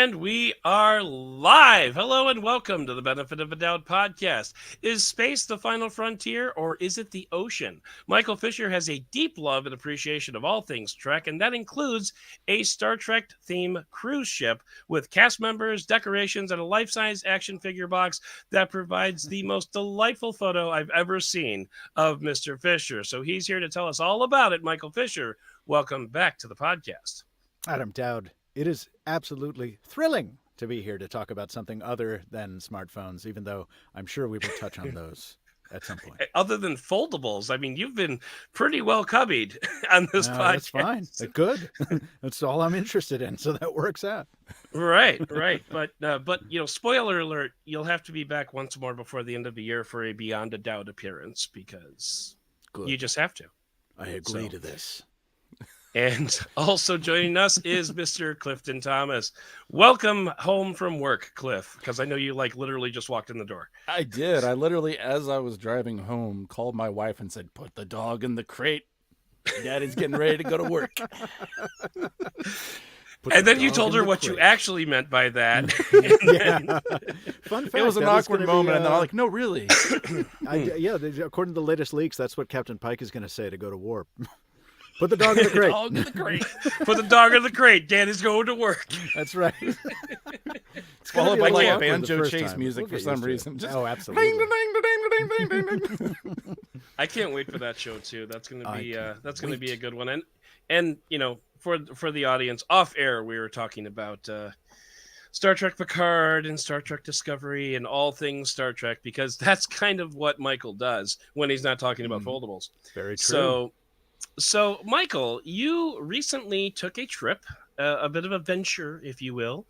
And we are live. Hello and welcome to the Benefit of a Doubt podcast. Is space the final frontier or is it the ocean? Michael Fisher has a deep love and appreciation of all things Trek, and that includes a Star Trek theme cruise ship with cast members, decorations, and a life-size action figure box that provides the most delightful photo I've ever seen of Mr. Fisher. So he's here to tell us all about it. Michael Fisher, welcome back to the podcast. Adam Dowd, it is absolutely thrilling to be here to talk about something other than smartphones, even though I'm sure we will touch on those at some point. Other than foldables, I mean, you've been pretty well cubbied on this podcast. That's fine. Good. That's all I'm interested in, so that works out. Right. But spoiler alert, you'll have to be back once more before the end of the year for a Beyond a Doubt appearance because you just have to. I agree to this. And also joining us is Mr. Clifton Thomas. Welcome home from work, Cliff, because I know you literally just walked in the door. I did. I literally, as I was driving home, called my wife and said, "Put the dog in the crate. Daddy's getting ready to go to work." And then you told her what you actually meant by that. Fun fact, it was an awkward moment, and then I'm like, "No, really." According to the latest leaks, that's what Captain Pike is going to say to go to warp. Put the dog in the crate. Dog in the crate. Put the dog in the crate. Daddy's going to work. That's right. It's followed by like banjo chase music for some reason. Oh, absolutely. I can't wait for that show too. That's going to be a good one. And for the audience, off air we were talking about Star Trek Picard and Star Trek Discovery and all things Star Trek, because that's kind of what Michael does when he's not talking about foldables. Very true. So, Michael, you recently took a trip, a bit of a venture, if you will,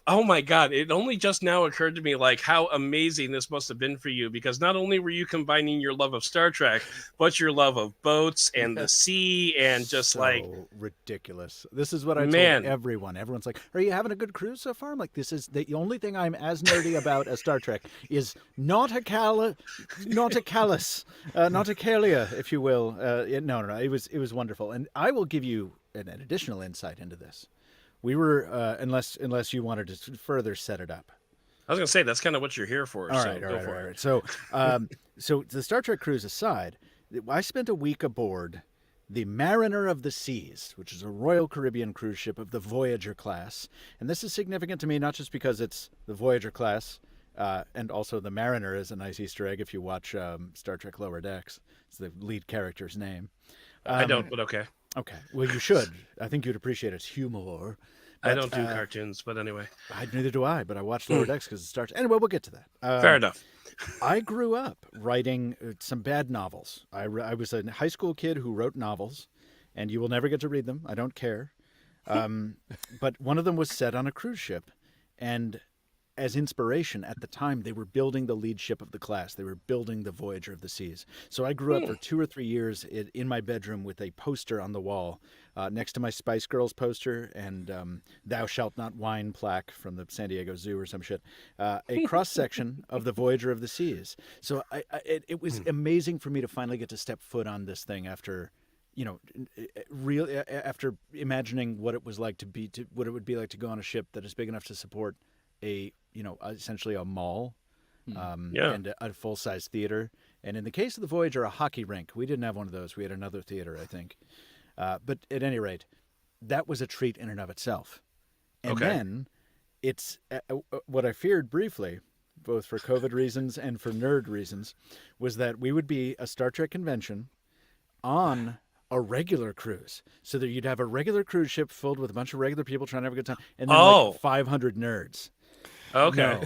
oh my God, it only just now occurred to me how amazing this must have been for you, because not only were you combining your love of Star Trek, but your love of boats and the sea and just ridiculous. This is what I told everyone. Everyone's like, "Are you having a good cruise so far?" I'm like, this is the only thing I'm as nerdy about as Star Trek is nauticalia, if you will. No. It was wonderful. And I will give you an additional insight into this. We were, unless you wanted to further set it up. I was going to say, that's kind of what you're here for. All right. So the Star Trek cruise aside, I spent a week aboard the Mariner of the Seas, which is a Royal Caribbean cruise ship of the Voyager class. And this is significant to me, not just because it's the Voyager class, and also the Mariner is a nice Easter egg if you watch Star Trek Lower Decks. It's the lead character's name. I don't, but okay. Okay. Well, you should. I think you'd appreciate its humor. But, I don't do cartoons, but anyway. Neither do I, but I watched Lower Decks because it starts. Anyway, we'll get to that. Fair enough. I grew up writing some bad novels. I was a high school kid who wrote novels, and you will never get to read them. I don't care. But one of them was set on a cruise ship, and as inspiration at the time, they were building the lead ship of the class. They were building the Voyager of the Seas. So I grew up for 2 or 3 years in my bedroom with a poster on the wall next to my Spice Girls poster and Thou Shalt Not Whine plaque from the San Diego Zoo or some shit. A cross-section of the Voyager of the Seas. So it was amazing for me to finally get to step foot on this thing after... after imagining what it was like what it would be like to go on a ship that is big enough to support essentially a mall, and a full-size theater. And in the case of the Voyager, a hockey rink. We didn't have one of those. We had another theater, I think. But at any rate, that was a treat in and of itself. And then it's what I feared briefly, both for COVID reasons and for nerd reasons, was that we would be a Star Trek convention on a regular cruise, so that you'd have a regular cruise ship filled with a bunch of regular people trying to have a good time, and then 500 nerds. Okay.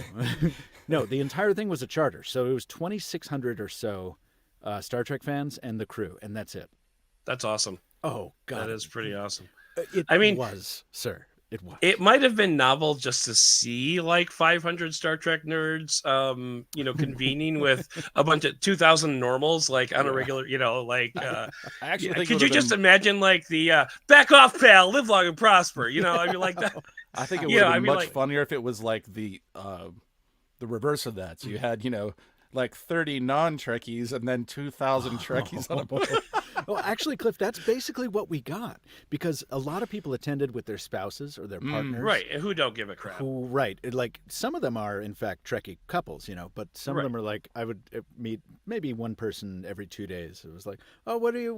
No, the entire thing was a charter, so it was 2,600 or so Star Trek fans and the crew, and that's it. That's awesome. Oh God, that is pretty awesome. It was, sir. It was. It might have been novel just to see 500 Star Trek nerds, convening with a bunch of 2,000 normals, on a regular, could you just imagine the back off, pal, live long and prosper, I mean that. I think it would have been much funnier if it was the reverse of that. So you had, 30 non-Trekkies and then 2,000 Trekkies on a boat. Well, actually, Cliff, that's basically what we got because a lot of people attended with their spouses or their partners. Right, and who don't give a crap. Like some of them are, in fact, Trekkie couples, but some of them are like, I would meet maybe one person every 2 days. It was like, oh, what are you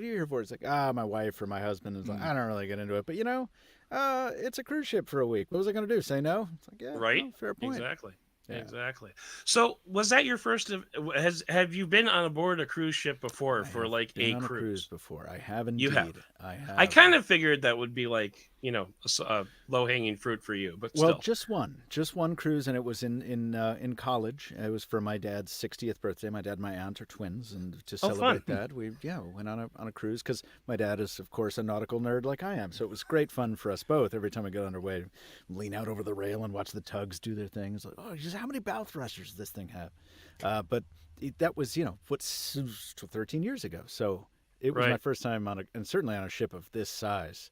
here for? It's like, my wife or my husband. It's like, I don't really get into it, but it's a cruise ship for a week. What was I going to do? Say no? It's like, yeah, right, well, fair point. Exactly. Yeah. Exactly. So, was that your first? Have you been on board a cruise ship before for like been a on cruise? Before? I have indeed. You have. I have. I kind of figured that would be like a low hanging fruit for you, but well, still. just one cruise, and it was in college. It was for my dad's 60th birthday. My dad and my aunt are twins, and to celebrate that, we went on a cruise because my dad is, of course, a nautical nerd like I am. So it was great fun for us both. Every time we got underway, lean out over the rail and watch the tugs do their things. Like, oh, just how many bow thrusters does this thing have? But that was 13 years ago. So it was my first time and certainly on a ship of this size.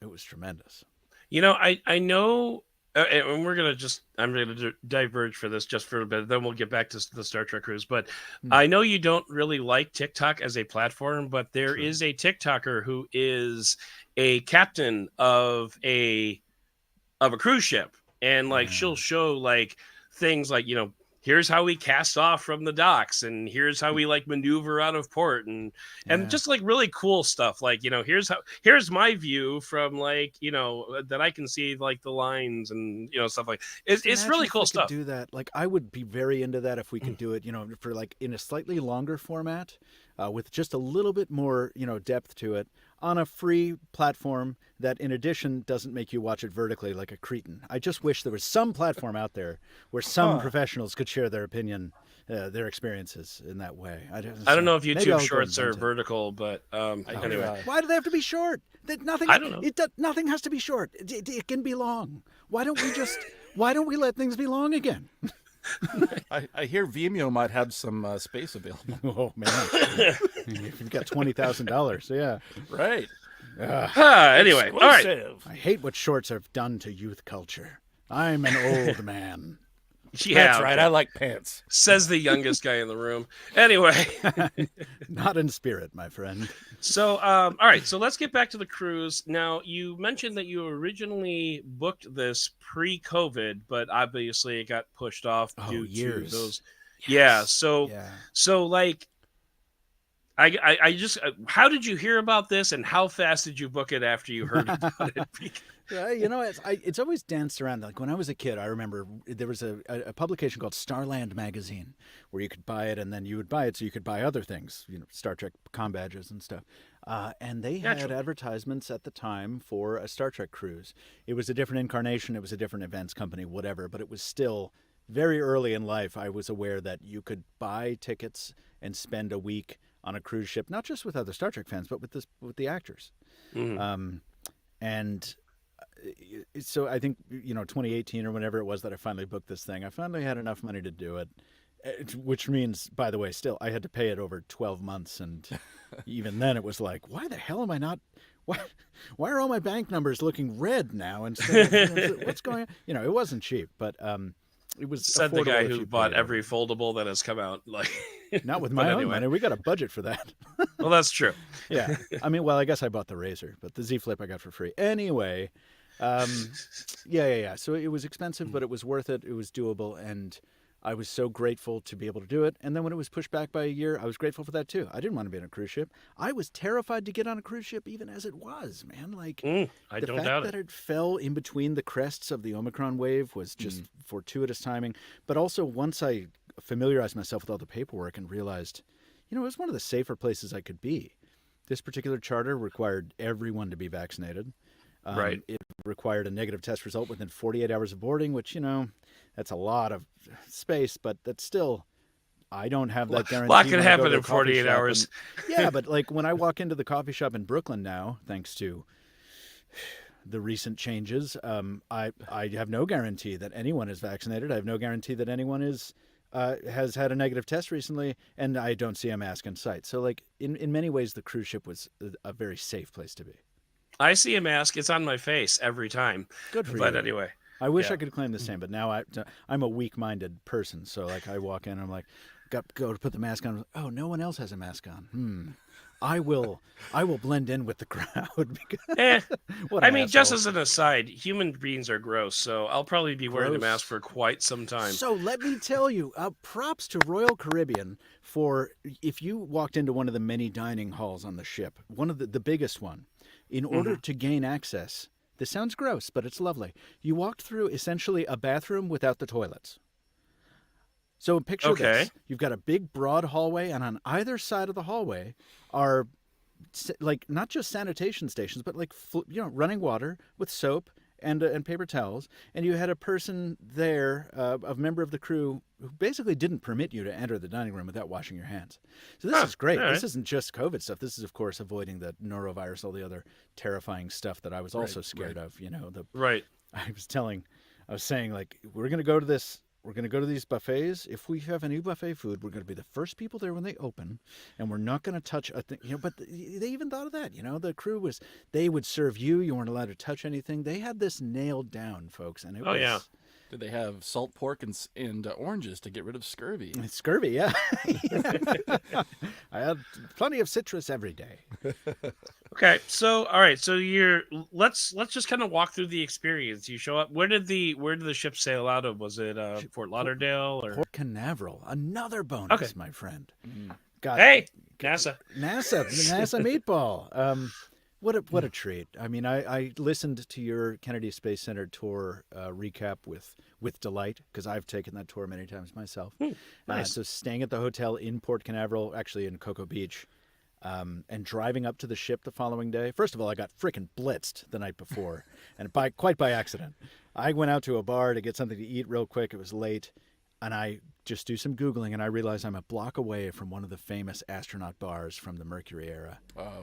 It was tremendous. I know, and I'm gonna diverge for this just for a bit. Then we'll get back to the Star Trek cruise. But I know you don't really like TikTok as a platform, but there is a TikToker who is a captain of a cruise ship, and like she'll show like things like here's how we cast off from the docks, and here's how we like maneuver out of port, and just like really cool stuff. Like here's my view from like that I can see like the lines and stuff like it's really cool stuff. Do that. Like I would be very into that if we could do it. For like in a slightly longer format, with just a little bit more depth to it on a free platform that in addition doesn't make you watch it vertically like a cretin. I just wish there was some platform out there where some professionals could share their opinion, their experiences in that way. I don't know if YouTube shorts are vertical, but anyway. Why do they have to be short? Nothing. I don't know. Nothing has to be short. It can be long. Why don't we let things be long again? I hear Vimeo might have some space available. Oh man, if you've got $20,000, yeah, right. Anyway, all right. I hate what shorts have done to youth culture. I'm an old man. Yeah, that's right. I like pants. Says the youngest guy in the room. Anyway, not in spirit, my friend. So, all right. So let's get back to the cruise. Now, you mentioned that you originally booked this pre-COVID, but obviously it got pushed off due to those. Yes. Yeah. So like, I just, how did you hear about this, and how fast did you book it after you heard about it? It's always danced around. Like when I was a kid, I remember there was a publication called Starland Magazine where you could buy it, and then you would buy it so you could buy other things, Star Trek comm badges and stuff. And they had advertisements at the time for a Star Trek cruise. It was a different incarnation. It was a different events company, whatever, but it was still very early in life. I was aware that you could buy tickets and spend a week on a cruise ship, not just with other Star Trek fans, but with the actors. Mm-hmm. And so I think 2018 or whenever it was that I finally booked this thing, I finally had enough money to do it, which means, by the way, still I had to pay it over 12 months, and even then it was like, why the hell am I not? Why are all my bank numbers looking red now? Instead of, what's going on? It wasn't cheap, but it was. Said the guy who bought every foldable that has come out. Like, not with my own money. We got a budget for that. Well, that's true. Yeah, I mean, I guess I bought the Razor, but the Z Flip I got for free anyway. Yeah. So it was expensive, but it was worth it. It was doable, and I was so grateful to be able to do it. And then when it was pushed back by a year, I was grateful for that too. I didn't want to be on a cruise ship. I was terrified to get on a cruise ship, even as it was, man. Like I the don't fact doubt that it fell in between the crests of the Omicron wave was just fortuitous timing. But also, once I familiarized myself with all the paperwork and realized, it was one of the safer places I could be. This particular charter required everyone to be vaccinated. Right. It required a negative test result within 48 hours of boarding, which, that's a lot of space, but that's still, I don't have that guarantee. A lot can happen in 48 hours. Yeah, but like when I walk into the coffee shop in Brooklyn now, thanks to the recent changes, I have no guarantee that anyone is vaccinated. I have no guarantee that anyone has had a negative test recently, and I don't see a mask in sight. So like in many ways, the cruise ship was a very safe place to be. I see a mask. It's on my face every time. Good for you. But anyway. I wish I could claim the same, but now I'm a weak-minded person. So like I walk in, I'm like, go to put the mask on. Oh, no one else has a mask on. I will blend in with the crowd. Because Eh, what I an mean, asshole. just as an aside, human beings are gross, so I'll probably be wearing a mask Gross. for quite some time. So let me tell you, props to Royal Caribbean for if you walked into one of the many dining halls on the ship, one of the biggest one, in order to gain access. This sounds gross, but it's lovely. You walked through essentially a bathroom without the toilets. So picture Okay. this: you've got a big, broad hallway, and on either side of the hallway are like not just sanitation stations, but like running water with soap and paper towels. And you had a person there, a member of the crew, who basically didn't permit you to enter the dining room without washing your hands. So this Huh. is great. All This right. isn't just COVID stuff. This is, of course, avoiding the norovirus, all the other terrifying stuff that I was also scared of. You know, Right. I was saying, like, we're going to go to this. We're going to go to these buffets. If we have any buffet food, we're going to be the first people there when they open, and we're not going to touch a thing. You know, but they even thought of that. You know, the crew was, they would serve you. You weren't allowed to touch anything. They had this nailed down, folks, and it Oh was. yeah. Did they have salt pork and oranges to get rid of scurvy? Scurvy, yeah. I had plenty of citrus every day. Okay. So all right. So let's just kind of walk through the experience. You show up. Where did the ship sail out of? Was it Fort Lauderdale or? Port Canaveral, another bonus, Okay. my friend. Got Hey, NASA. NASA, the NASA meatball. What a treat. I mean, I listened to your Kennedy Space Center tour recap with delight, because I've taken that tour many times myself. Nice. So staying at the hotel in Port Canaveral, actually in Cocoa Beach, and driving up to the ship the following day. First of all, I got freaking blitzed the night before, and quite by accident. I went out to a bar to get something to eat real quick. It was late, and I just do some Googling, and I realize I'm a block away from one of the famous astronaut bars from the Mercury era.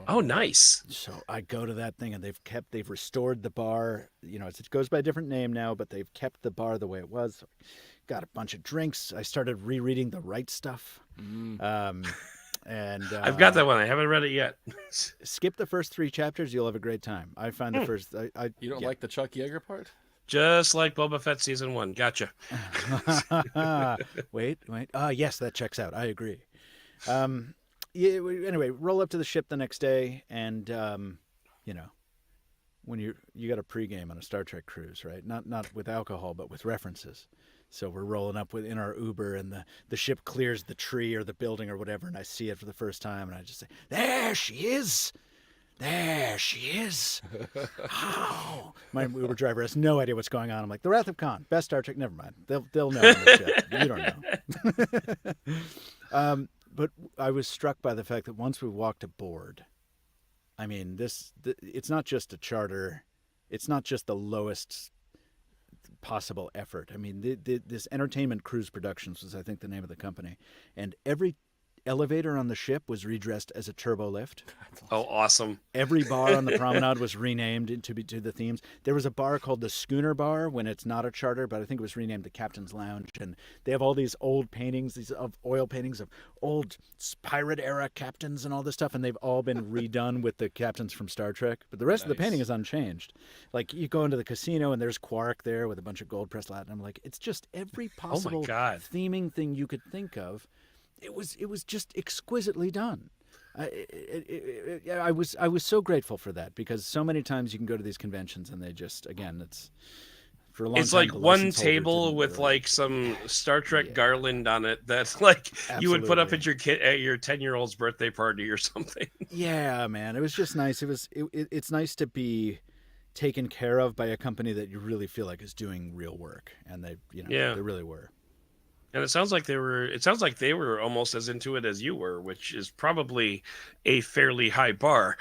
Oh, nice. So I go to that thing, and they've restored the bar. You know, it goes by a different name now, but they've kept the bar the way it was. Got a bunch of drinks. I started rereading The Right Stuff. And I've got that one. I haven't read it yet. skip the first 3 chapters. You'll have a great time. I find the first. You don't yeah. like the Chuck Yeager part? Just like Boba Fett season 1. Gotcha. wait. Yes, that checks out. I agree. Yeah. Anyway, roll up to the ship the next day, and you know, when you got a pregame on a Star Trek cruise, right? Not with alcohol, but with references. So we're rolling up in our Uber, and the ship clears the tree or the building or whatever, and I see it for the first time, and I just say, "There she is! There she is!" Oh. My Uber driver has no idea what's going on. I'm like, "The Wrath of Khan, best Star Trek." Never mind. They'll know on the ship. You don't know. But I was struck by the fact that once we walked aboard, I mean, it's not just a charter. It's not just the lowest possible effort. I mean, this Entertainment Cruise Productions was, I think, the name of the company, and every elevator on the ship was redressed as a turbo lift. Oh, awesome. Every bar on the promenade was renamed to the themes. There was a bar called the Schooner Bar when it's not a charter, but I think it was renamed the Captain's Lounge. And they have all these old paintings, these oil paintings of old pirate era captains and all this stuff, and they've all been redone with the captains from Star Trek. But the rest of the painting is unchanged. Like, you go into the casino and there's Quark there with a bunch of gold pressed latinum. Like, it's just every possible God. theming thing you could think of. It was just exquisitely done. I was so grateful for that, because so many times you can go to these conventions and they just, again, it's for a long It's time, like the one license holder table didn't with really- like some Star Trek garland on it that's like you would put up at your 10-year-old's birthday party or something. Yeah, man, it was just nice. It's nice to be taken care of by a company that you really feel like is doing real work, and they really were. And it sounds like they were almost as into it as you were, which is probably a fairly high bar.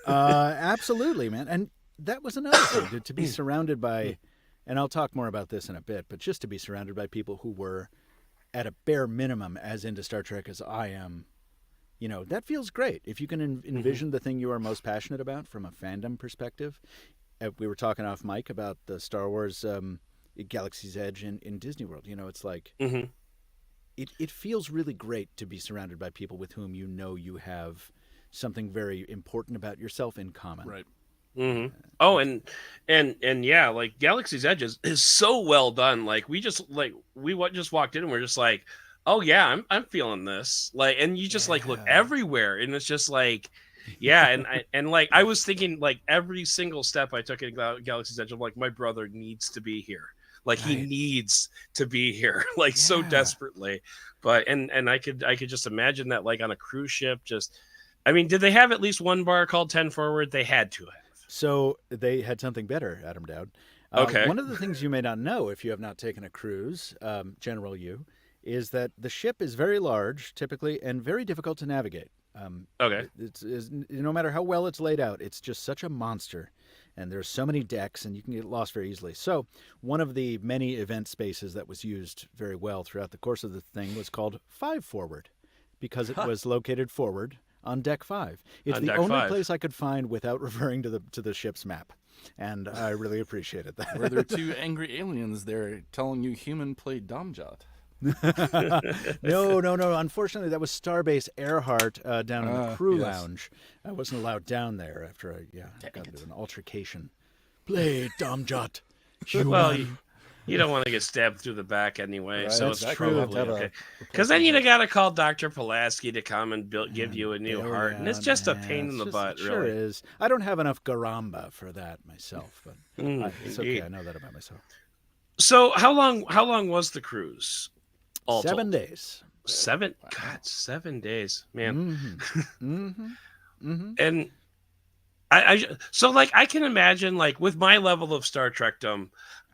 Absolutely, man. And that was another thing, to be surrounded by, and I'll talk more about this in a bit, but just to be surrounded by people who were at a bare minimum as into Star Trek as I am, that feels great. If you can envision the thing you are most passionate about from a fandom perspective. We were talking off mic about the Star Wars Galaxy's Edge in Disney World. It's like, it feels really great to be surrounded by people with whom you have something very important about yourself in common. Right. Mm-hmm. Oh, and yeah, like Galaxy's Edge is so well done. Like we just walked in and we're just like, Oh yeah, I'm feeling this. Like, and you just like look Yeah. everywhere, and it's just like, yeah, and like I was thinking like every single step I took in Galaxy's Edge, I'm like, my brother needs to be here. Like he Right. needs to be here, like so Yeah. desperately. But and I could just imagine that like on a cruise ship. Just, I mean, did they have at least one bar called 10 Forward? They had to have. So they had something better, Adam Dowd. Okay. One of the things you may not know if you have not taken a cruise, General you, is that the ship is very large, typically, and very difficult to navigate. Okay. It's no matter how well it's laid out, it's just such a monster, and there's so many decks, and you can get lost very easily. So one of the many event spaces that was used very well throughout the course of the thing was called 5 Forward, because it was located forward on deck 5. It's On the deck only 5. place I could find without referring to the ship's map, and I really appreciated that. Were there two angry aliens there telling you human played Domjot? No. Unfortunately, that was Starbase Earhart down in the crew yes. lounge. I wasn't allowed down there after I got it. into an altercation. Play Domjot. Well, you don't want to get stabbed through the back anyway, Right, so that's it's true. probably Have a okay. Because then you got to call Dr. Pulaski to come and give you a new Bail heart, you and it's out. just a Yeah, pain in it's the just- butt, it Sure really. is. I don't have enough garamba for that myself, but it's okay. Indeed. I know that about myself. So how long was the cruise? All 7 told? days. 7. God, 7 days, man. Mm-hmm. And so like I can imagine like with my level of Star Trekdom,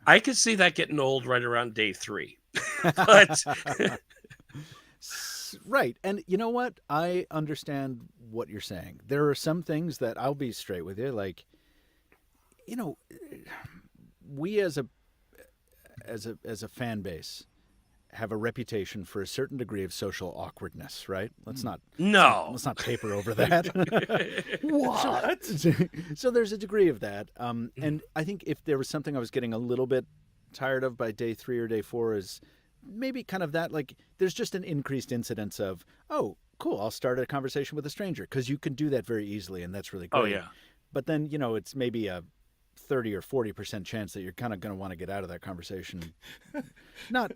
I could see that getting old right around day 3. But Right. And you know what? I understand what you're saying. There are some things that I'll be straight with you. Like, you know, we as a fan base have a reputation for a certain degree of social awkwardness, right? Let's not no. let's not paper over that. What? So there's a degree of that. And I think if there was something I was getting a little bit tired of by day 3 or day 4 is maybe kind of that, like there's just an increased incidence of, oh, cool, I'll start a conversation with a stranger, because you can do that very easily, and that's really great. Oh yeah. But then, it's maybe a 30 or 40% chance that you're kind of going to want to get out of that conversation. not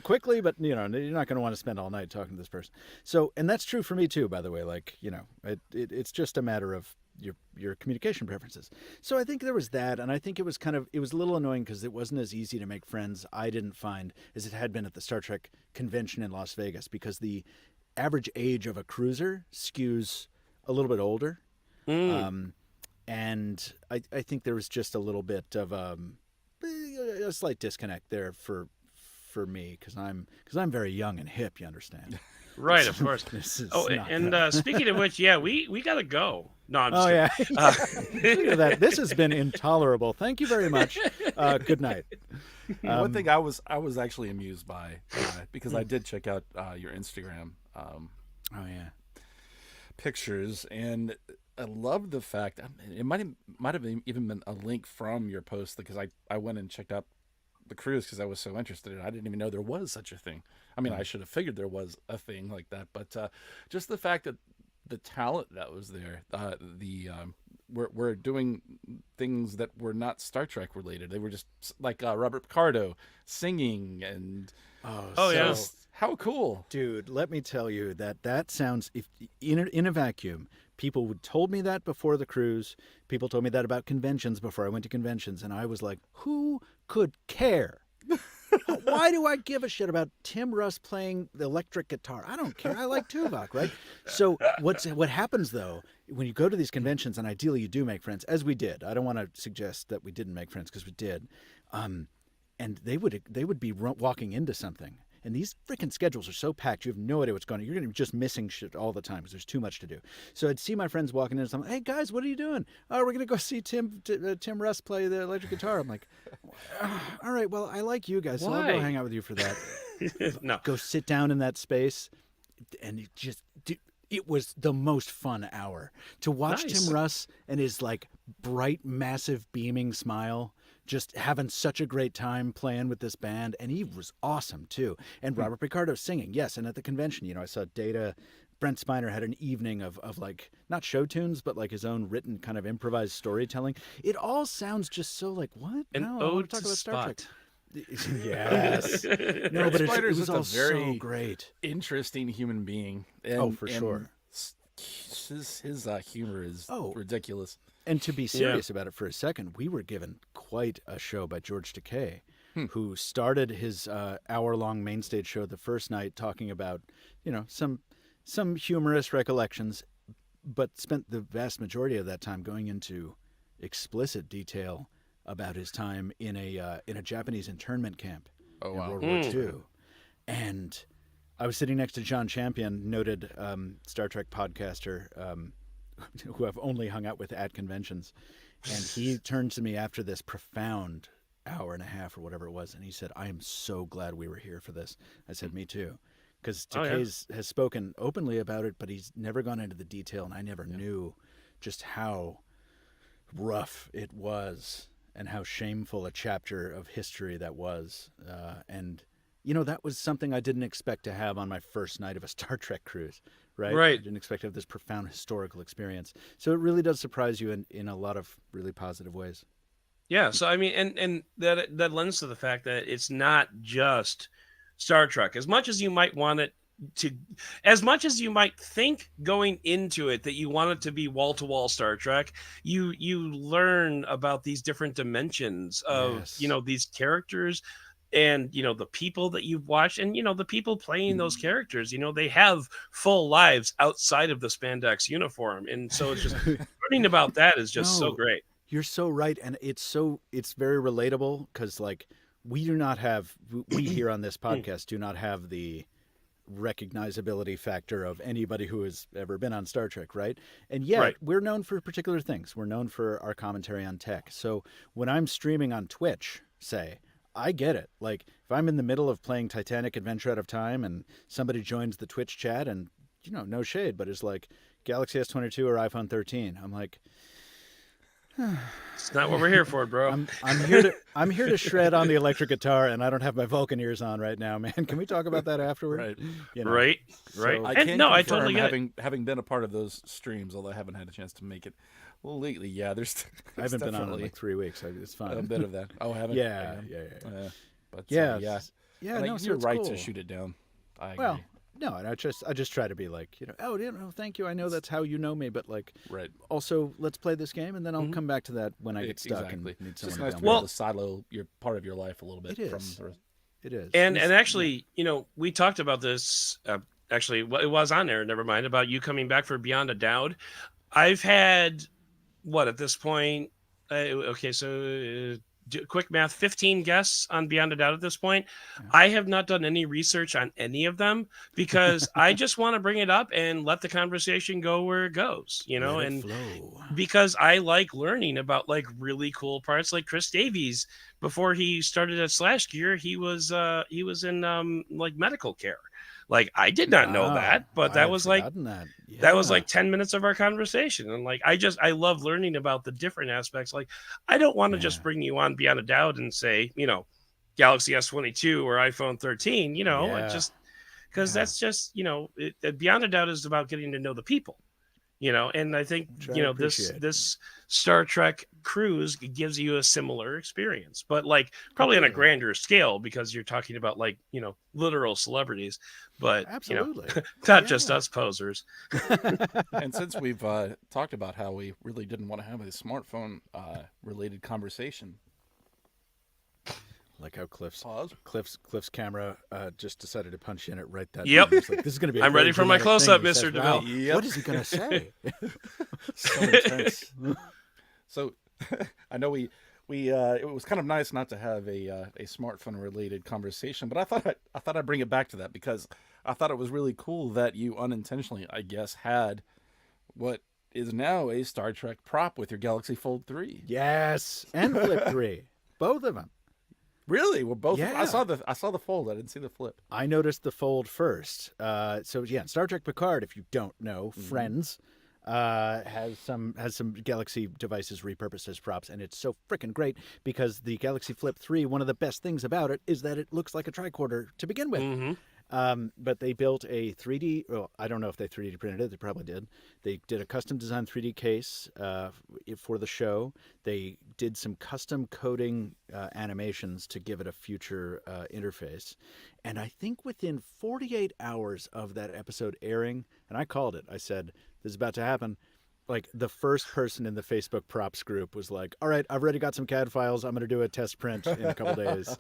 quickly, but you're not going to want to spend all night talking to this person. So, and that's true for me too, by the way. Like, it's just a matter of your communication preferences. So I think there was that, and I think it was a little annoying because it wasn't as easy to make friends, I didn't find, as it had been at the Star Trek convention in Las Vegas, because the average age of a cruiser skews a little bit older. And I think there was just a little bit of a slight disconnect there for me, because I'm very young and hip, you understand. Right, of course. This is Oh, not and speaking of which, yeah, we got to go. No, I'm just Oh kidding. yeah. Look at that. This has been intolerable. Thank you very much. Good night. One thing I was actually amused by, because I did check out your Instagram Oh yeah. pictures, and I love the fact it might have even been a link from your post, because I went and checked out the cruise because I was so interested in it. I didn't even know there was such a thing. I mean, I should have figured there was a thing like that, but just the fact that the talent that was there, we're doing things that were not Star Trek related. They were just like Robert Picardo singing, and Oh, yeah. how cool. Dude, let me tell you that sounds, if in a vacuum, people would told me that before the cruise. People told me that about conventions before I went to conventions, and I was like, who could care? Why do I give a shit about Tim Russ playing the electric guitar? I don't care. I like Tuvok, right? So what happens though when you go to these conventions, and ideally you do make friends, as we did. I don't want to suggest that we didn't make friends, because we did. And they would be walking into something. And these freaking schedules are so packed, you have no idea what's going on. You're going to be just missing shit all the time because there's too much to do. So I'd see my friends walking in and something, hey guys, what are you doing? Oh, we're going to go see Tim Russ play the electric guitar. I'm like, all right, well, I like you guys, so I'll go Why? hang out with you for that. No. Go sit down in that space. And it was the most fun hour to watch Nice. Tim Russ and his like bright, massive, beaming smile, just having such a great time playing with this band. And he was awesome too. And Robert Picardo singing, yes. And at the convention, I saw Brent Spiner had an evening of like, not show tunes, but like his own written kind of improvised storytelling. It all sounds just so like, what? An No, I want ode to talk to about Star Trek. Spot. Yes. No, but it Spider's was just a all so very great. interesting human being. And, Oh, for sure. His humor is Oh. ridiculous. And to be Yeah. serious about it for a second, we were given quite a show by George Takei, who started his hour-long main stage show the first night talking about, some humorous recollections, but spent the vast majority of that time going into explicit detail about his time in a Japanese internment camp Oh, in wow. World War II. And I was sitting next to John Champion, noted Star Trek podcaster, who I've only hung out with at conventions. And he turned to me after this profound hour and a half or whatever it was, and he said, "I am so glad we were here for this." I said, "Me too." Because Takei has spoken openly about it, but he's never gone into the detail, and I never knew just how rough it was and how shameful a chapter of history that was. And that was something I didn't expect to have on my first night of a Star Trek cruise, right? Right. I didn't expect to have this profound historical experience. So it really does surprise you in a lot of really positive ways. Yeah, so I mean, and that lends to the fact that it's not just Star Trek. As much as you might want it to, as much as you might think going into it that you want it to be wall to wall Star Trek, you learn about these different dimensions of Yes. these characters. And the people that you've watched, and the people playing those characters, they have full lives outside of the spandex uniform, and so it's just learning about that is just so No. great. You're so right, and it's very relatable because we here on this podcast do not have the recognizability factor of anybody who has ever been on Star Trek, right? And yet Right. we're known for particular things. We're known for our commentary on tech. So when I'm streaming on Twitch, say, I get it. Like if I'm in the middle of playing Titanic Adventure Out of Time and somebody joins the Twitch chat and no shade, but it's like Galaxy S22 or iPhone 13, I'm like, It's not what we're here for, bro. I'm here to shred on the electric guitar, and I don't have my Vulcan ears on right now, man. Can we talk about that afterward? Right. Right. So- I And can no, I confirm, totally get it. having been a part of those streams, although I haven't had a chance to make it. Well, lately, yeah, there's I haven't been on in definitely like 3 weeks. It's fine. a bit of that. Oh, haven't? Yeah. But Yeah. yeah. Yeah, And no, you're so it's right cool. to shoot it down. I agree. Well, no, and I just try to be like, thank you. I know that's how you know me, but like, right. also let's play this game, and then I'll come back to that when I get stuck Exactly. and need It's just someone nice to to tell be me. able to silo your part of your life a little bit. It from is. the rest. It is. And actually, we talked about this. Actually, it was on there. Never mind about you coming back for Beyond a Doubt. I've had what at this point? Okay, so quick math: 15 guests on Beyond a Doubt at this point. Yeah. I have not done any research on any of them because I just want to bring it up and let the conversation go where it goes. Let it And flow. because I like learning about like really cool parts. Like Chris Davies, before he started at Slash Gear, he was in like medical care. Like I did not know Wow. that, but I that had was like forgotten that. that was Yeah. like 10 minutes of our conversation. And like I love learning about the different aspects. Like I don't want to just Yeah. bring you on Beyond a Doubt and say, Galaxy S22 or iPhone 13, Yeah. it just because Yeah. that's just, Beyond a Doubt is about getting to know the people. And I think Which I appreciate. this Star Trek cruise gives you a similar experience, but like probably on a Completely. grander scale because you're talking about like literal celebrities, but Absolutely. not just Yeah. us posers. And since we've talked about how we really didn't want to have a smartphone related conversation, Like how Cliff's pause. camera just decided to punch in at right that Yep. moment. It's like, this is going to be. I'm ready for my close-up, Mr. DeVille. Yep. What is he going to say? So intense. So I know we it was kind of nice not to have a smartphone related conversation, but I thought I'd bring it back to that because I thought it was really cool that you unintentionally, I guess, had what is now a Star Trek prop with your Galaxy Fold 3. Yes, and Flip 3, both of them. Really? Well, both. Yeah. I saw the fold. I didn't see the flip. I noticed the fold first. So yeah, Star Trek Picard, if you don't know, Friends, has some Galaxy devices repurposed as props, and it's so freaking great because the Galaxy Flip 3, one of the best things about it is that it looks like a tricorder to begin with. Mm-hmm. But they built a 3D. Well, I don't know if they 3D printed it. They probably did. They did a custom designed 3D case for the show. They did some custom coding animations to give it a future interface. And I think within 48 hours of that episode airing, and I called it. I said, "This is about to happen." Like the first person in the Facebook props group was like, "All right, I've already got some CAD files. I'm going to do a test print in a couple days.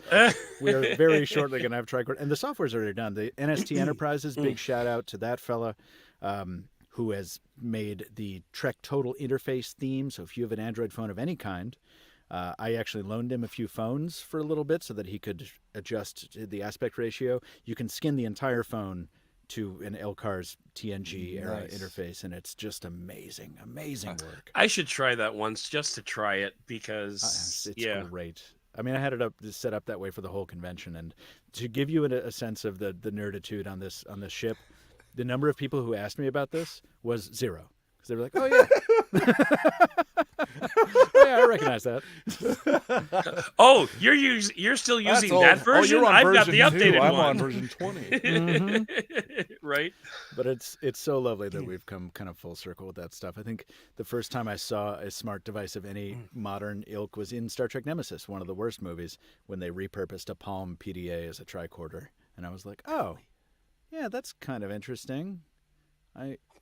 We are very shortly going to have tricorder, and the software's already done. The NST Enterprises, big shout out to that fella, who has made the Trek Total interface theme. So if you have an Android phone of any kind, I actually loaned him a few phones for a little bit so that he could adjust the aspect ratio. You can skin the entire phone to an LCARS TNG era interface, and it's just amazing work. I should try that once just to try it because it's great. I mean, I had it set up that way for the whole convention, and to give you a sense of the nerditude on this ship, the number of people who asked me about this was 0 because they were like, "Oh yeah." Yeah, I recognize that. Oh, you're still using that version? I've got the updated one. I'm on version 20. Mm-hmm. Right. But it's so lovely that we've come kind of full circle with that stuff. I think the first time I saw a smart device of any modern ilk was in Star Trek Nemesis, one of the worst movies, when they repurposed a Palm PDA as a tricorder. And I was like, oh, yeah, that's kind of interesting.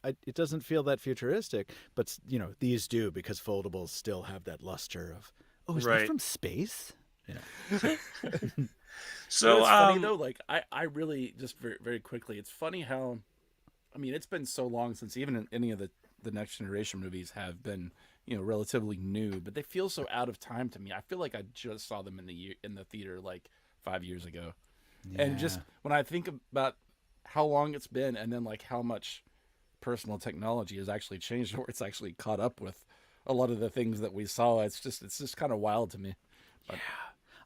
It doesn't feel that futuristic, but these do, because foldables still have that luster of, oh, is that from space? So it's funny though. Like I really just very, very quickly. It's funny how, I mean, it's been so long since even any of the Next Generation movies have been relatively new, but they feel so out of time to me. I feel like I just saw them in the theater like 5 years ago, and just when I think about how long it's been, and then like how much personal technology has actually changed, or it's actually caught up with a lot of the things that we saw. It's just kind of wild to me. But,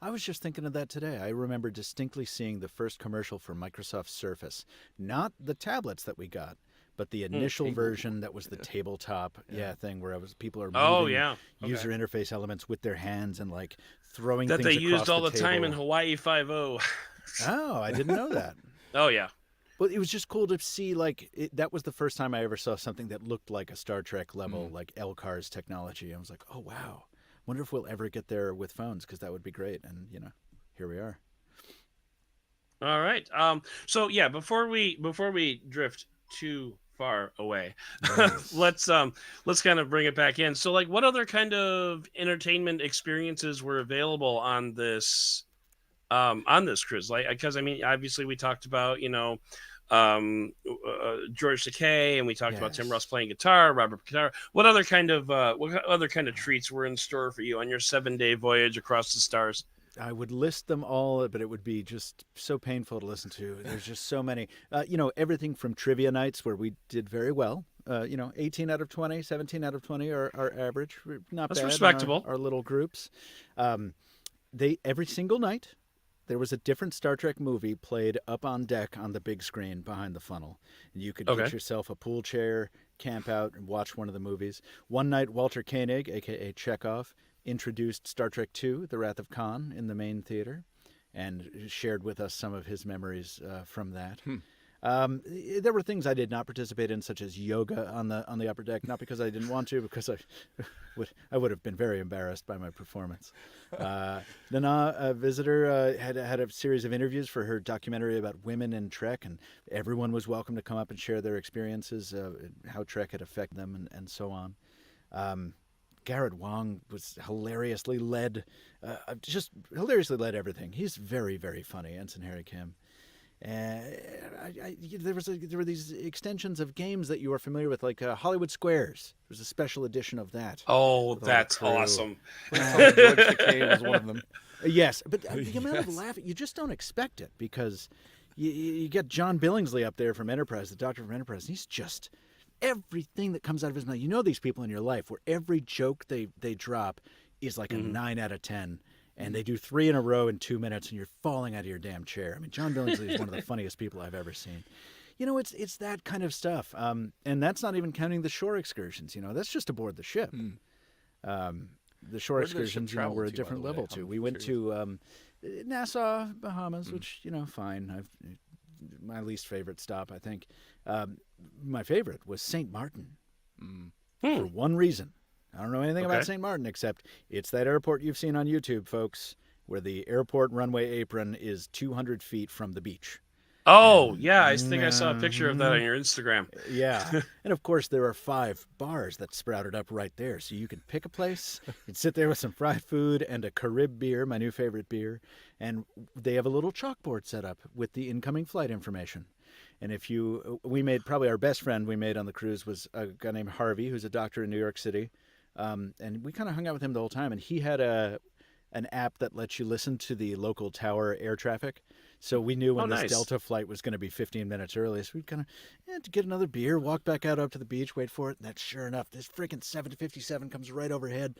I was just thinking of that today. I remember distinctly seeing the first commercial for Microsoft Surface, not the tablets that we got, but the initial version that was the tabletop thing where people are moving user interface elements with their hands and like throwing that things they across used all the table. time in Hawaii 5-0. Oh, I didn't know that. Oh yeah. Well, it was just cool to see, that was the first time I ever saw something that looked like a Star Trek level, like LCARS technology. I was like, oh, wow. Wonder if we'll ever get there with phones, because that would be great. And, here we are. All right. So, yeah, before we drift too far away, let's kind of bring it back in. So, like, what other kind of entertainment experiences were available on this cruise? Like, because I mean, obviously we talked about George Takei, and we talked about Tim Russ playing guitar, Robert guitar. What other kind of treats were in store for you on your 7-day voyage across the stars? I would list them all, but it would be just so painful to listen to. There's just so many. Everything from trivia nights, where we did very well. 18 out of 20, 17 out of 20 are our average. Not That's bad. respectable. Our little groups. Every single night, there was a different Star Trek movie played up on deck on the big screen behind the funnel. And you could get yourself a pool chair, camp out, and watch one of the movies. One night, Walter Koenig, a.k.a. Chekhov, introduced Star Trek II, The Wrath of Khan, in the main theater, and shared with us some of his memories from that. There were things I did not participate in, such as yoga on the upper deck, not because I didn't want to, because I would have been very embarrassed by my performance. Nana, a visitor, had a series of interviews for her documentary about women in Trek, and everyone was welcome to come up and share their experiences, how Trek had affected them, and so on. Garrett Wang was hilariously led everything. He's very, very funny, Ensign Harry Kim. There were these extensions of games that you are familiar with, like Hollywood Squares. There was a special edition of that. Oh, that's awesome! George Takei was one of them. Yes, but the amount of laughing, you just don't expect it, because you get John Billingsley up there from Enterprise, the Doctor from Enterprise, and he's just everything that comes out of his mouth. You know these people in your life where every joke they drop is like a 9 out of 10. And they do 3 in a row in 2 minutes, and you're falling out of your damn chair. I mean, John Billingsley is one of the funniest people I've ever seen. It's that kind of stuff. And that's not even counting the shore excursions. That's just aboard the ship. The shore excursions, were a different level too. We went to Nassau, Bahamas, which, fine. I've my least favorite stop, I think. My favorite was St. Martin for one reason. I don't know anything about St. Martin except it's that airport you've seen on YouTube, folks, where the airport runway apron is 200 feet from the beach. Oh, yeah. I think I saw a picture of that on your Instagram. Yeah. And of course, there are 5 bars that sprouted up right there. So you can pick a place and sit there with some fried food and a Carib beer, my new favorite beer. And they have a little chalkboard set up with the incoming flight information. And we made probably our best friend we made on the cruise was a guy named Harvey, who's a doctor in New York City. And we kind of hung out with him the whole time. And he had an app that lets you listen to the local tower air traffic. So we knew when this Delta flight was going to be 15 minutes early. So we'd kind of to get another beer, walk back out up to the beach, wait for it. And that's sure enough, this freaking 757 comes right overhead.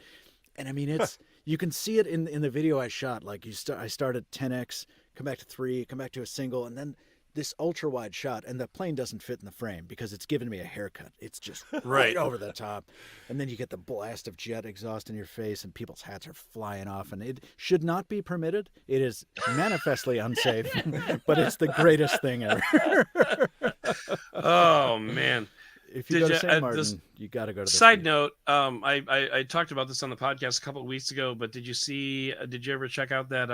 And I mean, you can see it in the video I shot. Like I start at 10x, come back to 3, come back to a single, and then this ultra wide shot, and the plane doesn't fit in the frame because it's giving me a haircut. It's just right over the top. And then you get the blast of jet exhaust in your face and people's hats are flying off, and it should not be permitted. It is manifestly unsafe, but it's the greatest thing ever. Oh, man. If you go to St. Martin, you got to go to the side note. I talked about this on the podcast a couple of weeks ago, but did you ever check out that,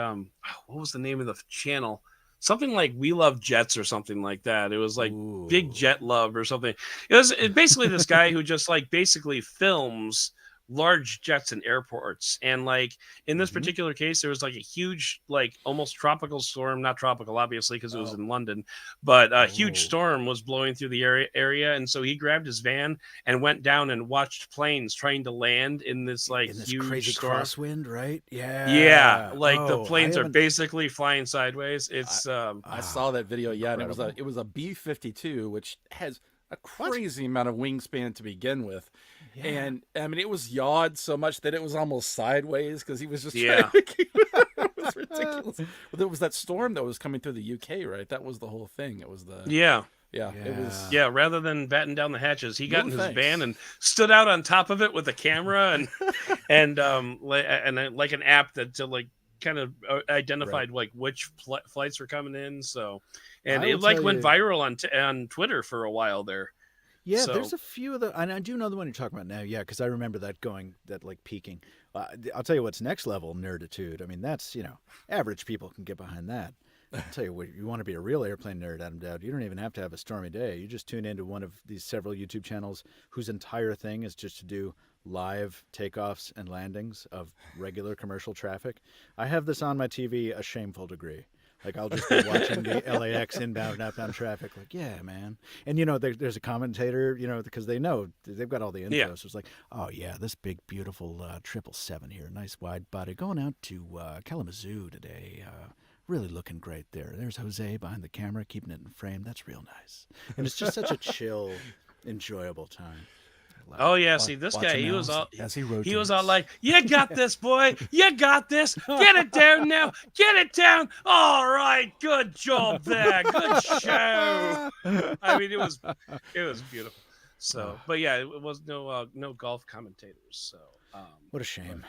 what was the name of the channel? Something like We Love Jets or something like that. It was like Big Jet Love or something. It's basically this guy who just like basically films large jets in airports. And like in this particular case, there was like a huge, like almost tropical storm, not tropical, obviously, because it was in London, but a huge storm was blowing through the area. And so he grabbed his van and went down and watched planes trying to land in this huge crazy storm. Crosswind, right? Yeah. Yeah. Like the planes are basically flying sideways. It's, I saw that video. Yeah. And it was a B-52, which has a crazy amount of wingspan to begin with. Yeah. And I mean, it was yawed so much that it was almost sideways because he was just trying to keep it. It was ridiculous. Well, there was that storm that was coming through the UK, right? That was the whole thing. It was the it was rather than batten down the hatches, he got in his van and stood out on top of it with a camera and like an app that to like kind of identified like which flights were coming in. So, and it like went viral on Twitter for a while there. Yeah, so, there's a few of the, and I do know the one you're talking about now. Yeah, because I remember that peaking. I'll tell you what's next level nerditude. I mean, that's average people can get behind that. I'll tell you what, you want to be a real airplane nerd, Adam Dowd. You don't even have to have a stormy day. You just tune into one of these several YouTube channels whose entire thing is just to do live takeoffs and landings of regular commercial traffic. I have this on my TV a shameful degree. Like, I'll just be watching the LAX inbound and outbound traffic. Like, yeah, man. And, there's a commentator, because they know they've got all the info. So it's like, oh, yeah, this big, beautiful 777 here. Nice wide body. Going out to Kalamazoo today. Really looking great there. There's Jose behind the camera, keeping it in frame. That's real nice. And it's just such a chill, enjoyable time. Oh yeah, see this guy, he was all like, "You got this, boy. You got this. Get it down now. Get it down. All right, good job there. Good show." I mean, it was beautiful. So, but yeah, it was no golf commentators. So, what a shame.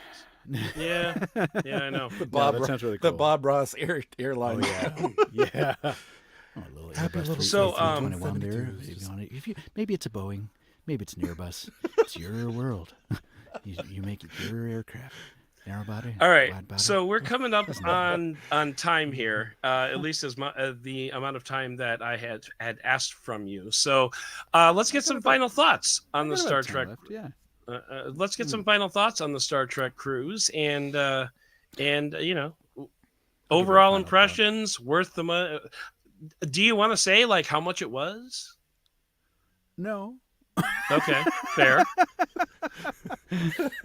Yeah, I know. That sounds really cool. The Bob Ross airline. Oh, yeah. Oh, a little Airbus so, 321 there. Maybe it's a Boeing. Maybe it's an Airbus. It's your world. You make it your aircraft. Narrow body. All right. Wide body. So we're coming up on time here, at least as the amount of time that I had asked from you. So let's get some final thoughts on the Star Trek. Left, yeah. Let's get some final thoughts on the Star Trek cruise and overall impressions, worth the money. Do you want to say like how much it was? No. Okay, fair.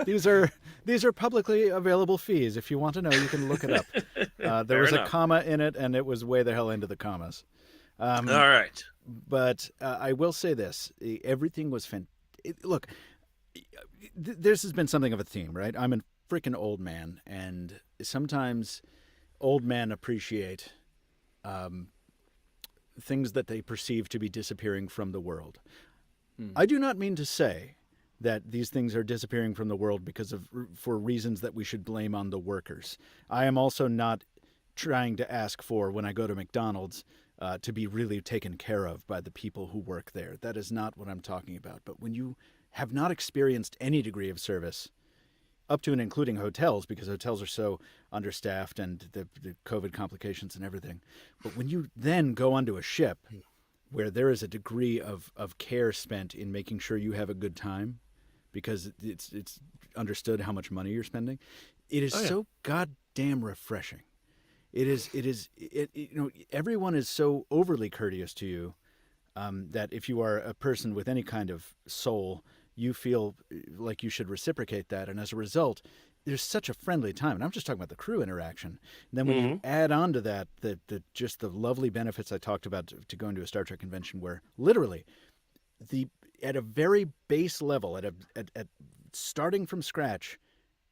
These are publicly available fees. If you want to know, you can look it up. There was a comma in it, and it was way the hell into the commas. All right. But I will say this: everything was look, this has been something of a theme, right? I'm a freaking old man, and sometimes old men appreciate things that they perceive to be disappearing from the world. I do not mean to say that these things are disappearing from the world for reasons that we should blame on the workers. I am also not trying to ask for, when I go to McDonald's, to be really taken care of by the people who work there. That is not what I'm talking about. But when you have not experienced any degree of service, up to and including hotels, because hotels are so understaffed and the COVID complications and everything. But when you then go onto a ship where there is a degree of care spent in making sure you have a good time, because it's understood how much money you're spending, it is so goddamn refreshing. Everyone is so overly courteous to you that if you are a person with any kind of soul, you feel like you should reciprocate that. And as a result, there's such a friendly time. And I'm just talking about the crew interaction. And then when you add on to that, just the lovely benefits I talked about to going to a Star Trek convention, where literally at a very base level, at starting from scratch,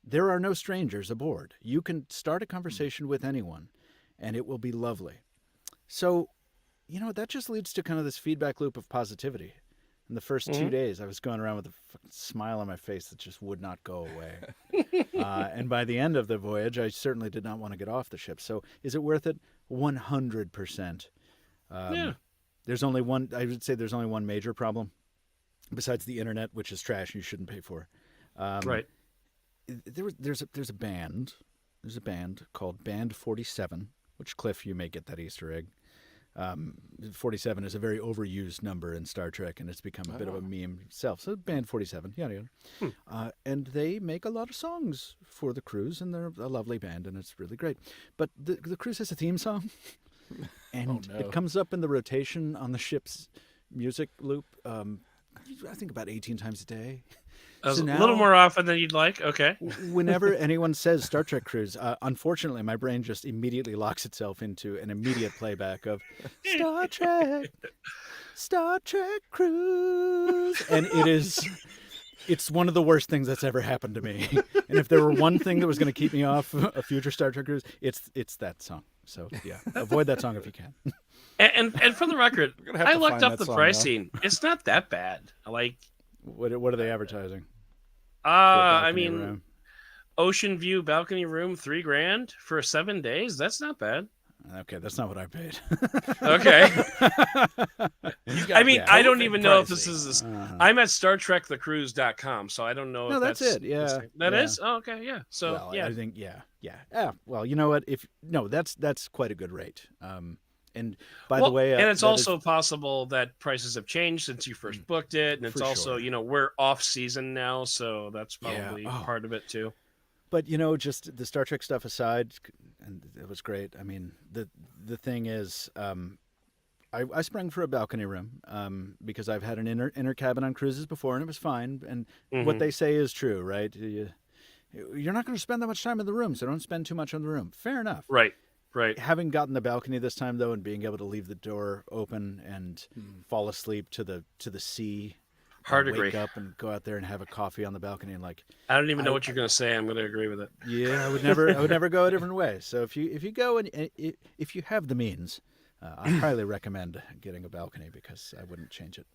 there are no strangers aboard. You can start a conversation with anyone, and it will be lovely. So, that just leads to kind of this feedback loop of positivity. In the first 2 days, I was going around with a fucking smile on my face that just would not go away. And by the end of the voyage, I certainly did not want to get off the ship. So is it worth it? 100%. There's only one, I would say there's only one major problem, besides the internet, which is trash and you shouldn't pay for. Right. There's a band. There's a band called Band 47, which, Cliff, you may get that Easter egg. 47 is a very overused number in Star Trek, and it's become a bit of a meme itself. So Band 47, yada yada. And they make a lot of songs for the cruise, and they're a lovely band, and it's really great. But the cruise has a theme song, and it comes up in the rotation on the ship's music loop, I think about 18 times a day. So now, a little more often than you'd like. Okay. Whenever anyone says Star Trek cruise, unfortunately, my brain just immediately locks itself into an immediate playback of Star Trek cruise. And it's one of the worst things that's ever happened to me. And if there were one thing that was going to keep me off a future Star Trek cruise, it's that song. So yeah, avoid that song if you can. And for the record, I looked up the pricing. It's not that bad. What are they advertising? I mean, room? Ocean view balcony room, $3,000 for 7 days. That's not bad. Okay, that's not what I paid. Okay. I mean, I don't even know if this is. I'm at StarTrekTheCruise.com, so I don't know. No, that's it. Yeah, that is. Oh, okay, yeah. So well, yeah, I think yeah. Well, you know what? That's quite a good rate. And by the way, and it's also possible that prices have changed since you first booked it, and it's also we're off season now, so that's probably part of it too. But just the Star Trek stuff aside, and it was great. I mean, the thing is, I sprang for a balcony room because I've had an inner cabin on cruises before, and it was fine. And what they say is true, right? You're not going to spend that much time in the room, so don't spend too much on the room. Fair enough. Right. Having gotten the balcony this time, though, and being able to leave the door open and fall asleep to the sea. Hard agree. Wake up and go out there and have a coffee on the balcony and I don't even know what you're going to say. I'm going to agree with it. Yeah, I would never go a different way. So if you go and if you have the means, I highly recommend getting a balcony because I wouldn't change it.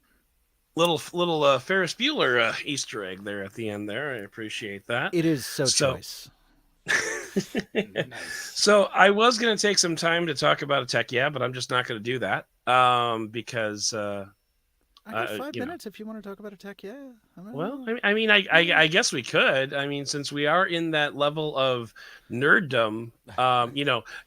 Little Ferris Bueller Easter egg there at the end there. I appreciate that. It is so choice. Nice. So I was going to take some time to talk about a tech, but I'm just not going to do that because. I got 5 minutes if you want to talk about a tech, Well, I mean, I guess we could. I mean, since we are in that level of nerddom,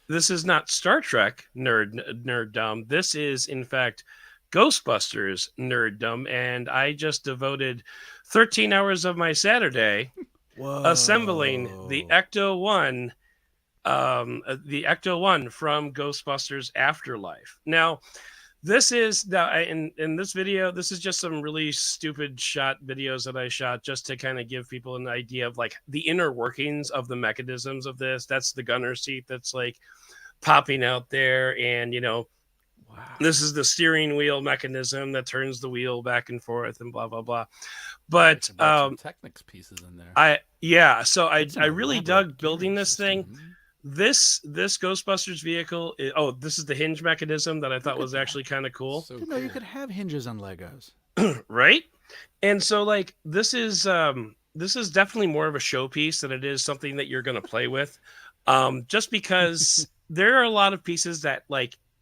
this is not Star Trek nerddom. This is, in fact, Ghostbusters nerddom, and I just devoted 13 hours of my Saturday assembling the Ecto One, from Ghostbusters Afterlife. Now. This is in this video. This is just some really stupid shot videos that I shot just to kind of give people an idea of the inner workings of the mechanisms of this. That's the gunner seat that's popping out there, and this is the steering wheel mechanism that turns the wheel back and forth and blah blah blah. But some Technics pieces in there. So I really dug building this thing. This Ghostbusters vehicle, this is the hinge mechanism that I thought was actually kind of cool. So cool. You could have hinges on Legos. Right? And so this is definitely more of a showpiece than it is something that you're going to play with. Just because there are a lot of pieces that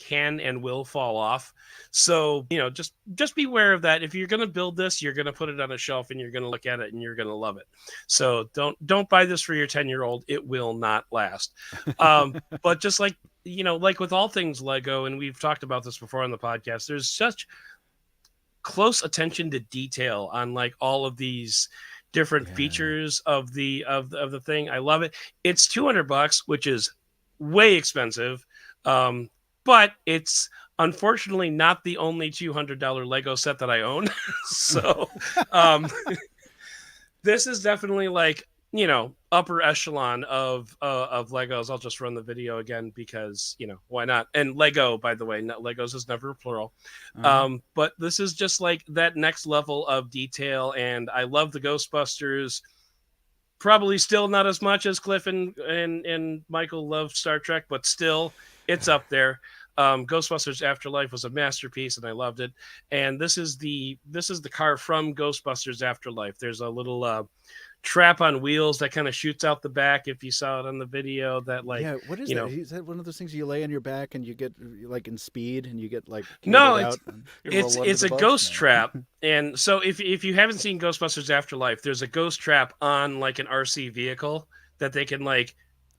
can and will fall off. So, you know, just beware of that. If you're going to build this, you're going to put it on a shelf and you're going to look at it and you're going to love it. So don't buy this for your 10-year-old. It will not last. But just like, you know, like with all things Lego, and we've talked about this before on the podcast, there's such close attention to detail on like all of these different features of the thing. I love it. It's $200, which is way expensive. But it's unfortunately not the only $200 Lego set that I own. So this is definitely like, you know, upper echelon of Legos. I'll just run the video again because, you know, why not? And Lego, by the way, Legos is never plural. But this is just like that next level of detail. And I love the Ghostbusters. Probably still not as much as Cliff and Michael love Star Trek, but still it's up there. Ghostbusters Afterlife was a masterpiece and I loved it. And this is the car from Ghostbusters Afterlife. There's a little trap on wheels that kind of shoots out the back. If you saw it on the video, that like, what is you that? know, Is that one of those things you lay on your back and you get like in speed and you get like no, out? it's a ghost trap. And so if you haven't seen Ghostbusters Afterlife, there's a ghost trap on like an RC vehicle that they can like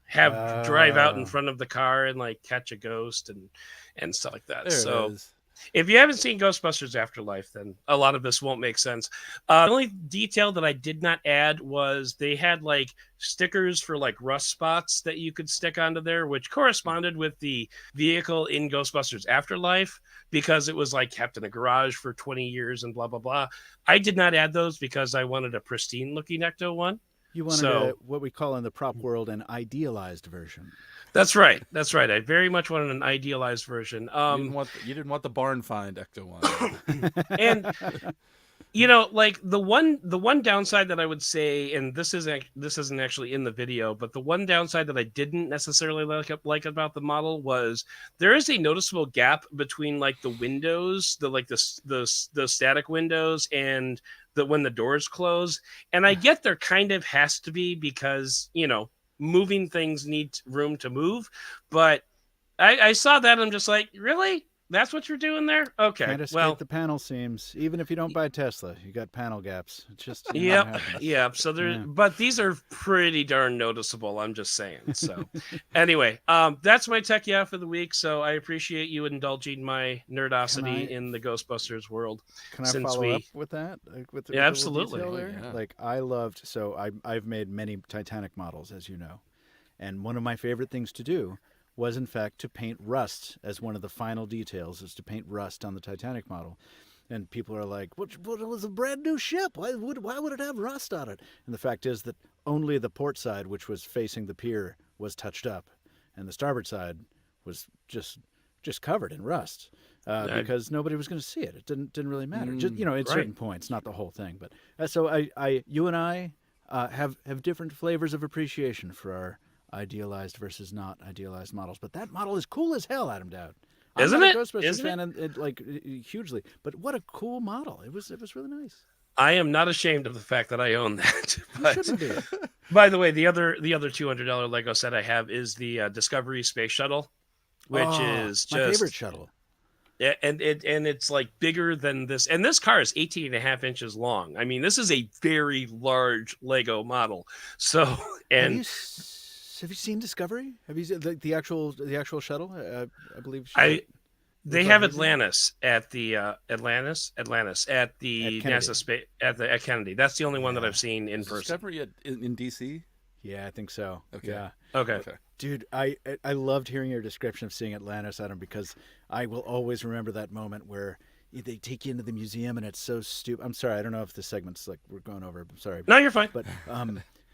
have drive out in front of the car and like catch a ghost and stuff like that. There So it is. if you haven't seen Ghostbusters Afterlife, then a lot of this won't make sense. The only detail that I did not add was they had like stickers for like rust spots that you could stick onto there, which corresponded with the vehicle in Ghostbusters Afterlife because it was like kept in a garage for 20 years and blah, blah, blah. I did not add those because I wanted a pristine looking Ecto one. You wanted what we call in the prop world an idealized version. That's right. That's right. I very much wanted an idealized version. You didn't want the barn find Ecto one. And you know, like the one downside that I would say, and this isn't actually in the video, but the one downside that I didn't necessarily like about the model was there is a noticeable gap between like the windows, the static windows, and when the doors close. And I get there kind of has to be because, you know, moving things need room to move. But I saw that and I'm just like, really? That's what you're doing there? Okay. Can't escape the panel seams. Even if you don't buy Tesla, you got panel gaps. It's just yeah. So but these are pretty darn noticeable. I'm just saying. So anyway, that's my tech for the week. So I appreciate you indulging my nerdosity in the Ghostbusters world. Can I follow up with that? With absolutely. Yeah. Like I loved. So I've made many Titanic models, as you know, and one of my favorite things to do was in fact to paint rust as one of the final details, is to paint rust on the Titanic model. And people are like, what it was a brand new ship. Why would it have rust on it? And the fact is that only the port side, which was facing the pier, was touched up. And the starboard side was just covered in rust because nobody was going to see it. It didn't really matter. Just, you know, at certain points, not the whole thing. But so you and I have different flavors of appreciation for our idealized versus not idealized models, but that model is cool as hell, Adam Dowd. Isn't it? Ghostbusters fan, and like hugely, but what a cool model! It was really nice. I am not ashamed of the fact that I own that. But, you shouldn't be. By the way, the other $200 Lego set I have is the Discovery Space Shuttle, which is just my favorite shuttle. Yeah, and it's like bigger than this. And this car is 18 and a half inches long. I mean, this is a very large Lego model. So, and have you seen Discovery? Have you seen the actual shuttle? I believe they have Atlantis at the Atlantis at the NASA space at Kennedy. That's the only one that I've seen in person. Discovery in DC? Yeah, I think so. Okay. Yeah. Okay. Dude, I loved hearing your description of seeing Atlantis, Adam, because I will always remember that moment where they take you into the museum and it's so stupid. I'm sorry, I don't know if this segment's like we're going over. I'm sorry. No, you're fine.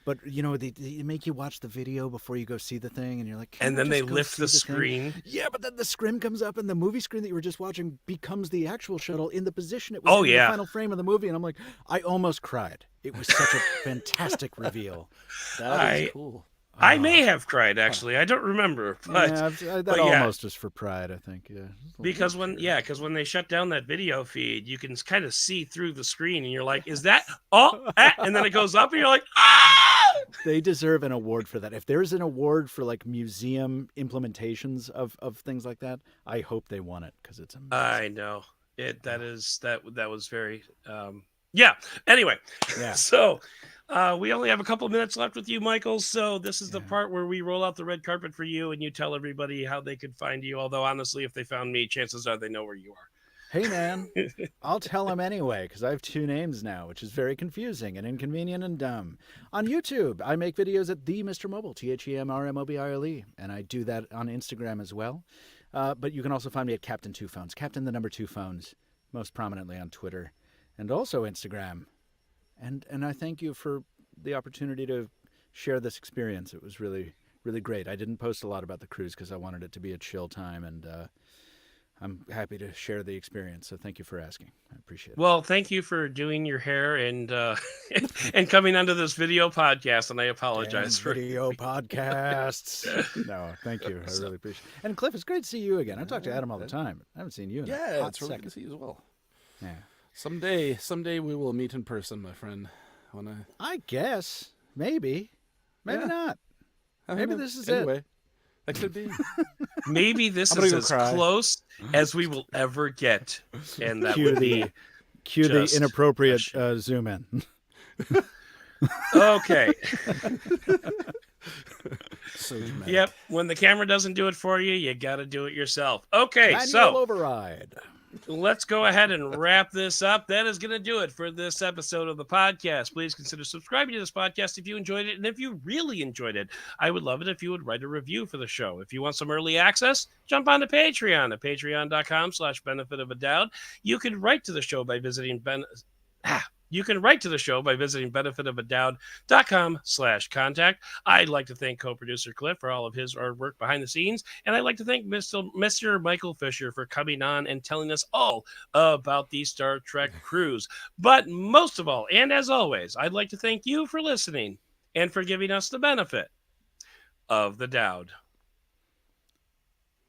But you know, they make you watch the video before you go see the thing, and you're like, and then they lift the screen. Yeah, but then the screen comes up, and the movie screen that you were just watching becomes the actual shuttle in the position it was in the final frame of the movie, and I'm like, I almost cried. It was such a fantastic reveal. That is cool. I may have cried, actually. I don't remember, Yeah, that yeah, almost was for pride, I think. Yeah, because when they shut down that video feed, you can kind of see through the screen, and you're like, "Is that and then it goes up, and you're like, ah!" they deserve an award for that. If there's an award for like museum implementations of things like that, I hope they won it because it's amazing. I know it. That was very yeah. Anyway, Yeah. so we only have a couple minutes left with you, Michael. So this is the part where we roll out the red carpet for you, and you tell everybody how they could find you. Although honestly, if they found me, chances are they know where you are. Hey man, I'll tell them anyway because I have 2 names now, which is very confusing and inconvenient and dumb. On YouTube, I make videos at the Mr. Mobile, TheMrMobile, and I do that on Instagram as well. But you can also find me at Captain 2 Phones, Captain the number 2 Phones, most prominently on Twitter and also Instagram. And I thank you for the opportunity to share this experience. It was really, really great. I didn't post a lot about the cruise because I wanted it to be a chill time, and I'm happy to share the experience. So thank you for asking. I appreciate it. Well, thank you for doing your hair and and coming onto this video podcast. And I apologize for video podcasts. No, thank you. I really appreciate it. And Cliff, it's great to see you again. I talk to Adam all the time. I haven't seen you in a hot it's really second. good to see you as well. Yeah. Someday we will meet in person, my friend. I guess. Maybe. Maybe not. Maybe this is it. That could be. Maybe this is as close as we will ever get. And that would be cue the inappropriate zoom in. Okay. So dramatic. Yep. When the camera doesn't do it for you, you got to do it yourself. Okay. Manual override. Let's go ahead and wrap this up. That is going to do it for this episode of the podcast. Please consider subscribing to this podcast if you enjoyed it. And if you really enjoyed it, I would love it if you would write a review for the show. If you want some early access, jump onto Patreon at patreon.com/benefit of a doubt. You can write to the show by visiting benefitofadoubt.com/contact. I'd like to thank co-producer Cliff for all of his hard work behind the scenes. And I'd like to thank Mr. Michael Fisher for coming on and telling us all about the Star Trek cruise. But most of all, and as always, I'd like to thank you for listening and for giving us the benefit of the doubt.